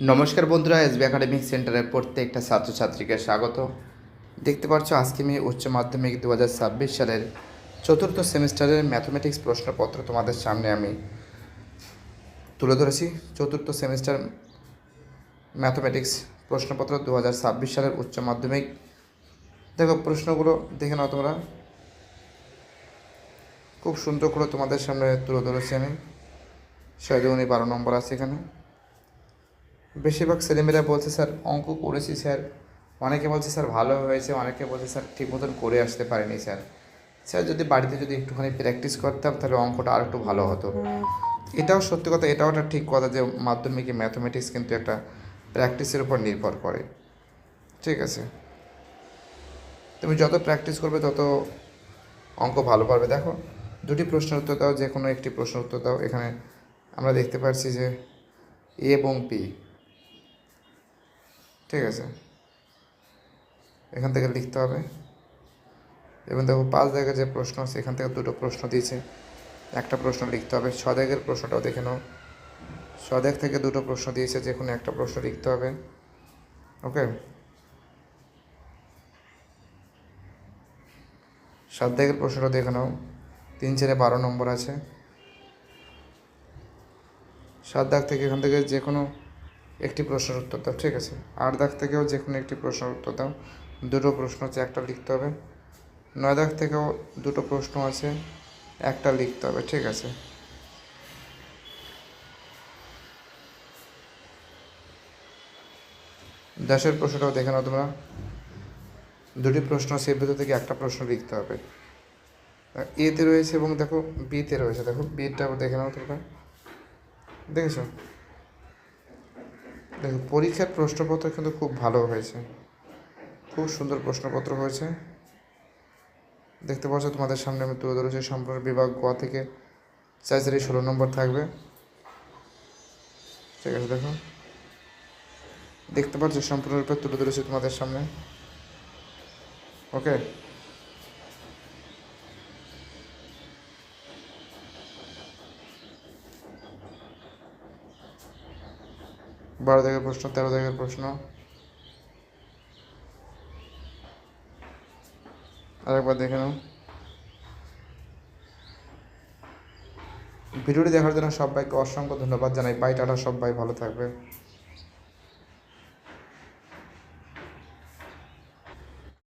নমস্কার বন্ধুরা, SB academic সেন্টারের প্রত্যেকটা ছাত্রছাত্রীকে স্বাগত। দেখতে পাচ্ছ আজকে আমি উচ্চ মাধ্যমিক 2026 সালের চতুর্থ সেমিস্টারের ম্যাথমেটিক্স প্রশ্নপত্র তোমাদের সামনে আমি তুলে ধরেছি। চতুর্থ সেমিস্টার ম্যাথমেটিক্স প্রশ্নপত্র 2026 সালের উচ্চ মাধ্যমিক। দেখো প্রশ্নগুলো দেখে নাও তোমরা, খুব সুন্দর করে তোমাদের সামনে তুলে ধরেছি আমি। 6×12 নম্বর আছে এখানে। বেশিরভাগ ছেলেমেয়েরা বলছে স্যার অঙ্ক করেছি স্যার, অনেকে বলছে স্যার ভালো হয়েছে, অনেকে বলছে স্যার ঠিক মতন করে আসতে পারিনি স্যার। স্যার যদি বাড়িতে যদি একটুখানি প্র্যাকটিস করতাম তাহলে অঙ্কটা আর একটু ভালো হতো। এটাও সত্যি কথা, এটাও একটা ঠিক কথা যে মাধ্যমিকে ম্যাথমেটিক্স কিন্তু একটা প্র্যাকটিসের উপর নির্ভর করে। ঠিক আছে, তুমি যত প্র্যাকটিস করবে তত অঙ্ক ভালো পারবে। দেখো দুটি প্রশ্নের উত্তর দাও, যে কোনো একটি প্রশ্নের উত্তর দাও। এখানে আমরা দেখতে পাচ্ছি যে এ এবং পি, ঠিক আছে, এখান থেকে লিখতে হবে। এবং দেখো 5 দাগের যে প্রশ্ন আছে এখান থেকে দুটো প্রশ্ন দিয়েছে, একটা প্রশ্ন লিখতে হবে। 6 দাগের প্রশ্নটাও দেখে নাও, 6 দাগ থেকে দুটো প্রশ্ন দিয়েছে, যে কোনো একটা প্রশ্ন লিখতে হবে। ওকে, 7 দাগের প্রশ্নটা দেখে নাও, 3×12 নম্বর আছে। 7 দাগ থেকে এখান থেকে যে কোনো একটি প্রশ্নের উত্তর দাও, ঠিক আছে। 8 দাগ থেকেও যে কোনো একটি প্রশ্নের উত্তর দাও, দুটো প্রশ্ন আছে, একটা লিখতে হবে। 9 দাগ থেকেও দুটো প্রশ্ন আছে, একটা লিখতে হবে, ঠিক আছে। দেশের প্রশ্নটাও দেখে নাও তোমরা, দুটি প্রশ্ন আছে, এর ভিতর থেকে একটা প্রশ্ন লিখতে হবে। এতে রয়েছে এবং দেখো বিতে রয়েছে, দেখো বিটাও দেখে নাও তোমরা, দেখেছো? দেখো পরীক্ষার প্রশ্নপত্র কিন্তু খুব ভালো হয়েছে, খুব সুন্দর প্রশ্নপত্র হয়েছে। দেখতে পাচ্ছ তোমাদের সামনে আমি তুলে ধরেছি। সম্পূর্ণ বিভাগ গ থেকে 4×16 নম্বর থাকবে, ঠিক আছে। দেখো দেখতে পাচ্ছ সম্পূর্ণরূপে তুলে ধরেছি তোমাদের সামনে। ওকে, 12 দাগের প্রশ্ন, 13 দাগের প্রশ্ন আরেকবার দেখে নাও। ভিডিওটি দেখার জন্য সবাইকে অসংখ্য ধন্যবাদ জানাই। বাই, টাটা, সবাই ভালো থাকবে।